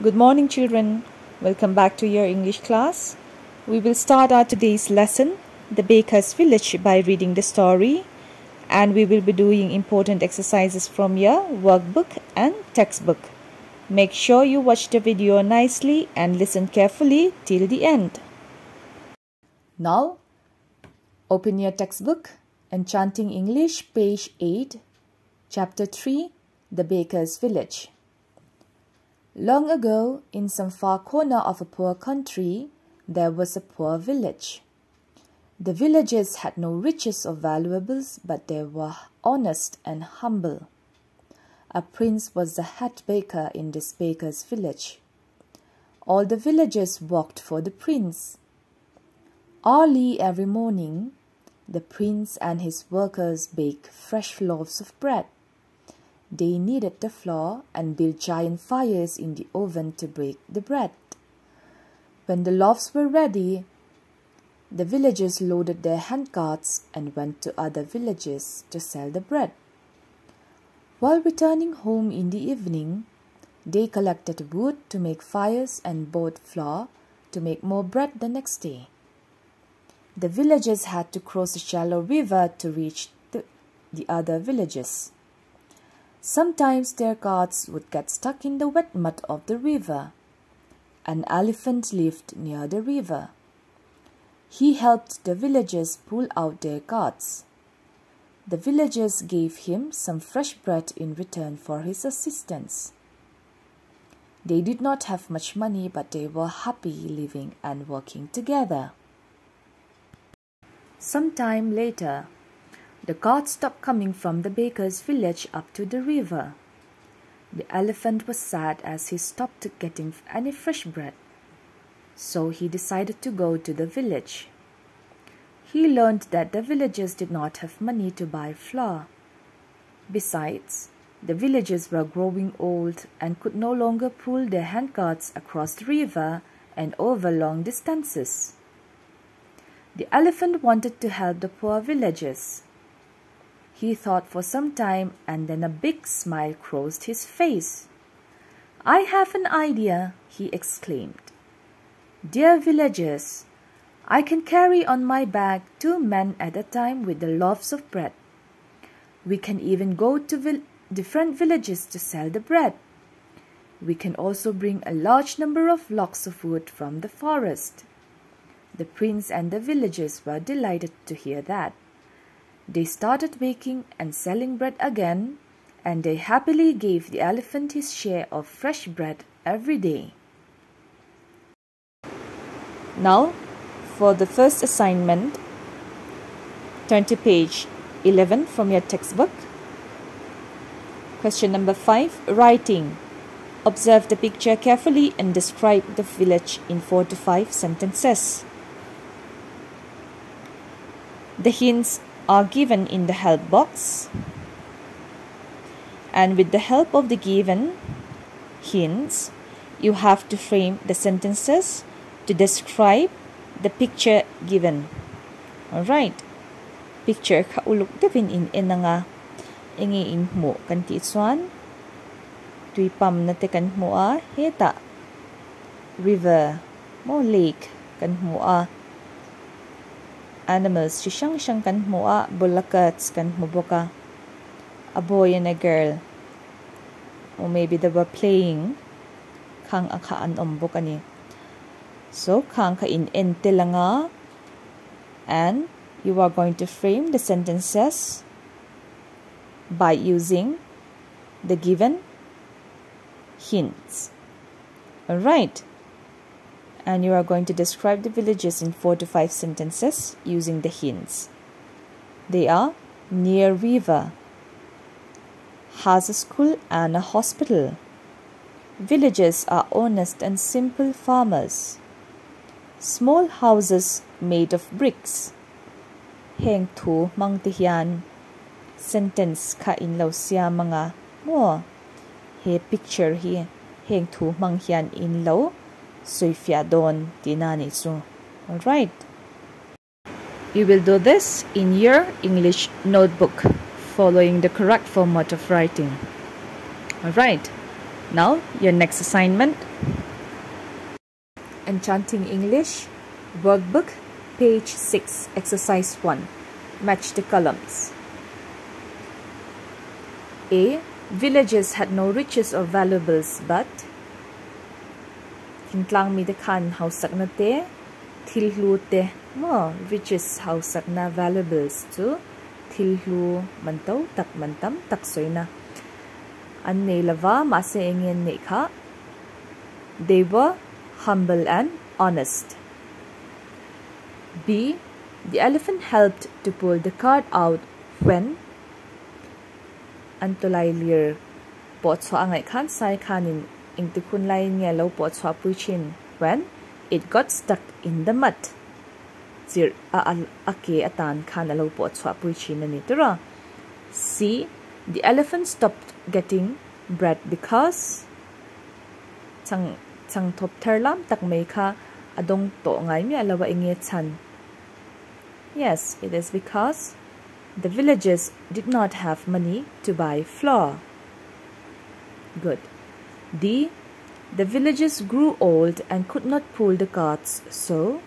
Good morning, children. Welcome back to your English class. We will start our today's lesson, The Baker's Village, by reading the story, and we will be doing important exercises from your workbook and textbook. Make sure you watch the video nicely and listen carefully till the end. Now, open your textbook, Enchanting English, page 8, chapter 3, The Baker's Village. Long ago, in some far corner of a poor country, there was a poor village. The villagers had no riches or valuables, but they were honest and humble. A prince was the head baker in this baker's village. All the villagers worked for the prince. Early every morning, the prince and his workers baked fresh loaves of bread. They kneaded the flour and built giant fires in the oven to bake the bread. When the loaves were ready, the villagers loaded their handcarts and went to other villages to sell the bread. While returning home in the evening, they collected wood to make fires and bought flour to make more bread the next day. The villagers had to cross a shallow river to reach the other villages. Sometimes their carts would get stuck in the wet mud of the river. An elephant lived near the river. He helped the villagers pull out their carts. The villagers gave him some fresh bread in return for his assistance. They did not have much money, but they were happy living and working together. Some time later, the cart stopped coming from the baker's village up to the river. The elephant was sad as he stopped getting any fresh bread, so he decided to go to the village. He learned that the villagers did not have money to buy flour. Besides, the villagers were growing old and could no longer pull their handcarts across the river and over long distances. The elephant wanted to help the poor villagers. He thought for some time, and then a big smile crossed his face. "I have an idea," he exclaimed. "Dear villagers, I can carry on my back 2 men at a time with the loaves of bread. We can even go to different villages to sell the bread. We can also bring a large number of logs of wood from the forest." The prince and the villagers were delighted to hear that. They started baking and selling bread again, and they happily gave the elephant his share of fresh bread every day. Now, for the first assignment, turn to page 11 from your textbook. Question number 5, writing. Observe the picture carefully and describe the village in 4 to 5 sentences. The hints are given in the help box, and with the help of the given hints, you have to frame the sentences to describe the picture given. Alright, picture kaulog gawin in nga ingiing mo kan tiisuan tui pam na te kan mo heta river mo lake kan mo animals siyang kan mo bulakats kan mo boka a boy and a girl, or maybe they were playing kang akaan boka ni. So kang ka in langa, and you are going to frame the sentences by using the given hints. Alright, and you are going to describe the villages in 4 to 5 sentences using the hints. They are near river, has a school and a hospital. Villagers are honest and simple farmers. Small houses made of bricks. Heng tu mang tihian. Sentence ka in law siya mga mo. He picture here. Heng tu mang hian in law. Soy fiadon tinani su. Alright. You will do this in your English notebook, following the correct format of writing. Alright. Now, your next assignment. Enchanting English, Workbook, page 6, exercise 1. Match the columns. A. Villages had no riches or valuables, but Thingtlang mi de kan hausak na te, thilhu te mo riches hausak na valuables to thilhu mantaw tak mantam taksoy na. An ne lava mase engyen ne kha. They were humble and honest. B. The elephant helped to pull the cart out when Antolay lir pot so angay kan sai kanin ing tikun lay niya lo pot so apuchin when it got stuck in the mud. Zir aal ake atan kan lo pot so apuchin na nitira. C. The elephant stopped getting bread because chang top terlam tak may ka adong to ngay mi alawa inge chan. Yes, it is because the villagers did not have money to buy flour. Good. D. The villagers grew old and could not pull the carts, so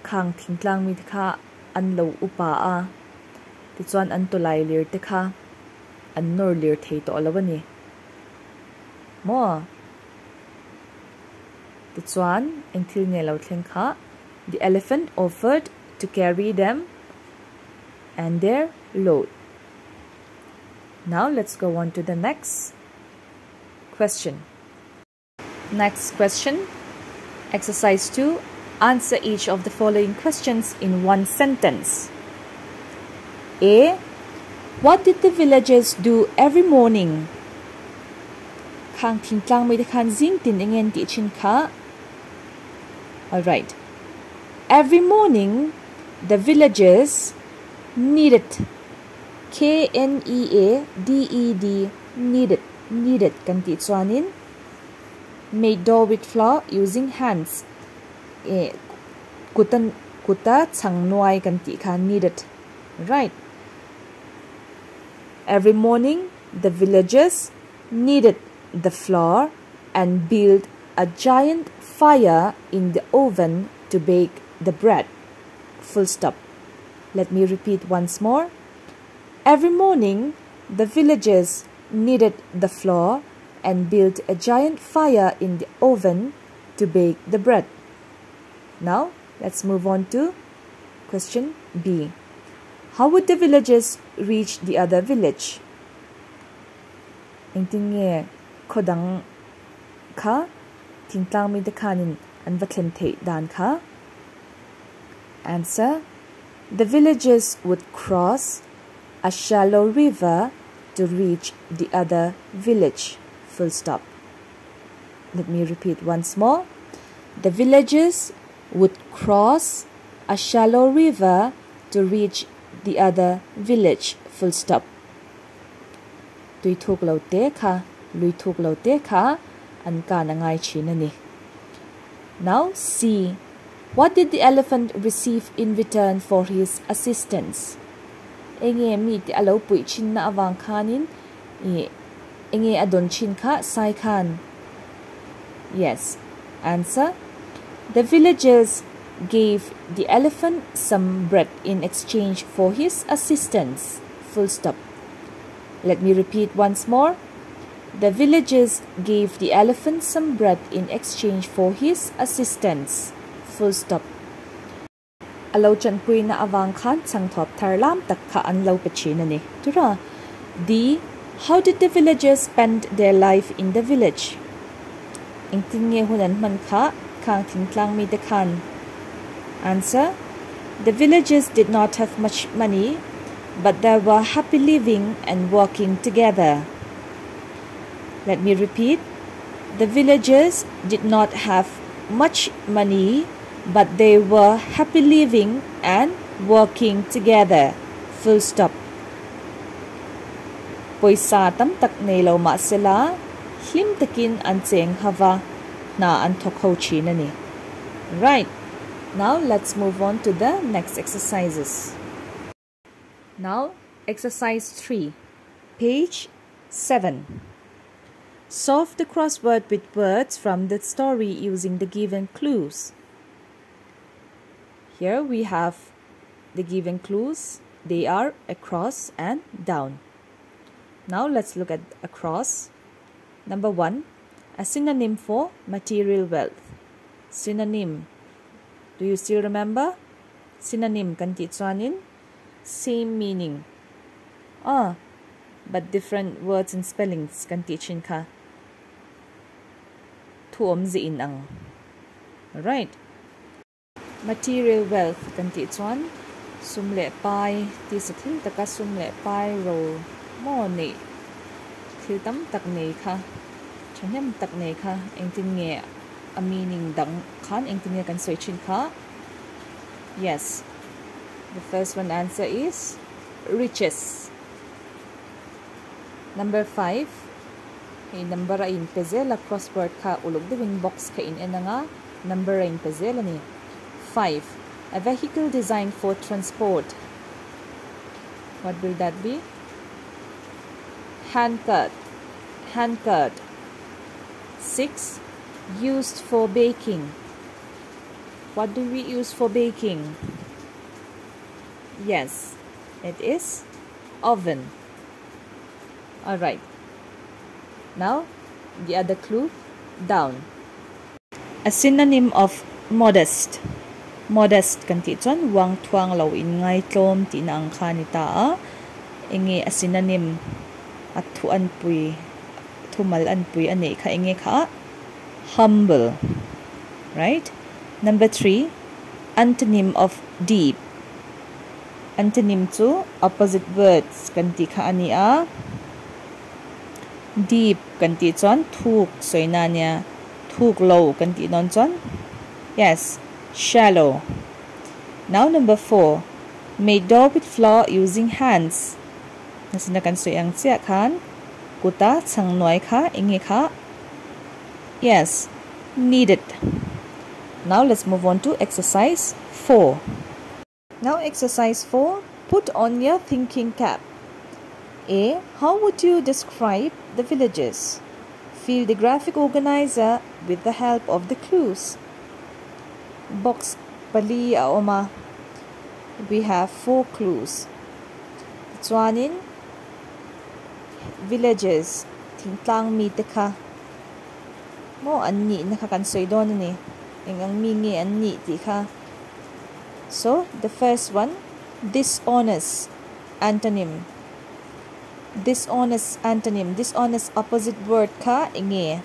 Kang Thingtlang mi ka anlo upa a. Tituan antolay lir te ka an nor lir te to alawa ni. Mo. Tituan engtil ngay lau tling ka. The elephant offered to carry them and their load. Now let's go on to the next question. Next question. Exercise 2. Answer each of the following questions in one sentence. A. What did the villagers do every morning? Kang Thingtlang mi de kan zing tin ingen ti chin ka. Alright. Every morning, the villagers kneaded. K-N-E-A-D-E-D. Kneaded. Kanti chuanin. Made dough with flour using hands. Kuta changnuai kanti ka kneaded. Right. Every morning, the villagers kneaded the flour and built a giant fire in the oven to bake the bread. Full stop. Let me repeat once more. Every morning, the villagers kneaded the flour and built a giant fire in the oven to bake the bread. Now, let's move on to question B. How would the villagers reach the other village? Ingtinge kodang ka Thingtlang mi de kanin an vatlen te dan ka. Answer. The villagers would cross a shallow river to reach the other village. Full stop. Let me repeat once more. The villagers would cross a shallow river to reach the other village. Full stop. Tui thuk lau te ka, lui thuk lau te ka, an ka na ngay chinani. Now C. What did the elephant receive in return for his assistance? Enge mi ti alo pui chin na awang kanin. Enge adon chin ka sai kan. Yes. Answer. The villagers gave the elephant some bread in exchange for his assistance. Full stop. Let me repeat once more. The villagers gave the elephant some bread in exchange for his assistance. Full stop. Alo chan pui na awang khan chang thop tharlam tak kha an lo pachina ni. Tura. D. How did the villagers spend their life in the village? Ingtinge hunan man kha Kang Thingtlang mi de kan. Answer. The villagers did not have much money, but they were happy living and working together. Let me repeat. The villagers did not have much money, but they were happy living and working together. Full stop. Poisa tam tak nelo ma sila, him takin an cheng hava na an thokho china ni. Right. Now let's move on to the next exercises. Now exercise 3, page 7. Solve the crossword with words from the story using the given clues. Here we have the given clues. They are across and down. Now let's look at across. Number 1, a synonym for material wealth. Synonym. Do you still remember? Synonym kan ti chuanin same meaning. But different words and spellings kan ti chin ka. Tuom ziin ang. Alright. Material wealth kan ti chuan sumle pai ti sa thil taka sumle pai ro mo ni thil tam tak nei kha chanyam tak nei kha engtin nge a meaning dang khan engtin nge kan soi chin kha. Yes, the first one answer is riches. Number 5, number in pezela crossword ka ulog the wing box ka in nga number in pezela ni. 5, a vehicle designed for transport. What will that be? Handcart. 6, used for baking. What do we use for baking? Yes, it is oven. Alright. Now, the other clue, down. A synonym of modest. Modest kan ti chuan wang thuang lo in ngai tlom ti na ang kha ni ta enge a synonym at thu an pui thumal an pui ane kha enge kha humble. Right? Number 3, antonym of deep. Antonym to opposite words kan ti kha ani a. Deep kan ti chuan thuk soina nia, thuk lo kan ti non chuan. Yes, shallow. Now number 4, made dough with flour using hands. Nasina kan soi ang sia khan kuta chang noi kha inge kha. Yes, kneaded. Now let's move on to exercise 4. Now exercise 4, put on your thinking cap. A. How would you describe the villages? Fill the graphic organizer with the help of the clues. Box pali aoma. We have 4 clues. Chuanin villages tingtlang mi te kha mo anni nakakansoi don ni engang mingi anni ti kha. So the first one, dishonest antonym. Dishonest antonym. Dishonest opposite word ka inge.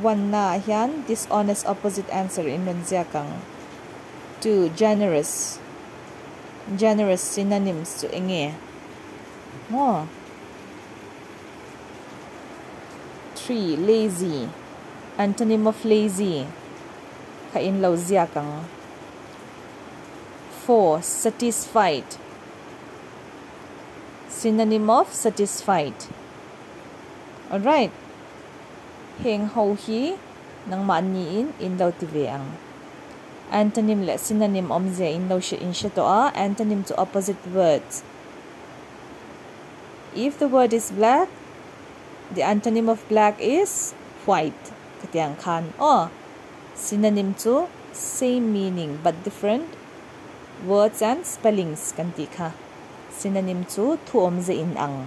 One na yan dishonest opposite answer in Manzia kang. 2, generous. Generous synonyms to inge. More. 3, lazy. Antonym of lazy. Kain lau zia kang. 4, satisfied. Synonym of satisfied. Alright. Heng ho hi nang maaniin in lau tiveang. Antonym le synonym omze in lau shi in to a. Antonym to opposite words. If the word is black, the antonym of black is white. Katiang khan. Synonym to same meaning but different words and spellings kantika. Synonym to tuomze in ang.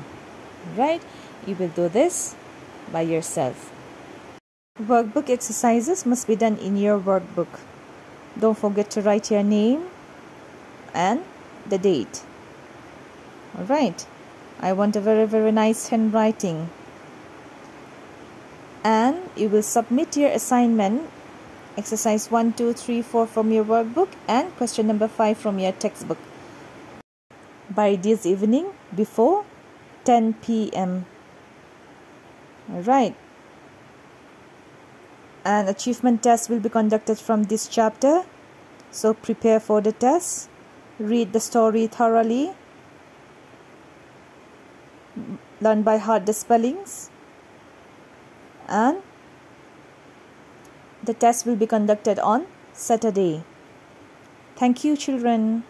Right? You will do this by yourself. Workbook exercises must be done in your workbook. Don't forget to write your name and the date. Alright. I want a very nice handwriting. And you will submit your assignment, exercise 1, 2, 3, 4 from your workbook and question number 5 from your textbook by this evening before 10 p.m. Alright. An achievement test will be conducted from this chapter. So prepare for the test. Read the story thoroughly. Learn by heart the spellings. And the test will be conducted on Saturday. Thank you, children.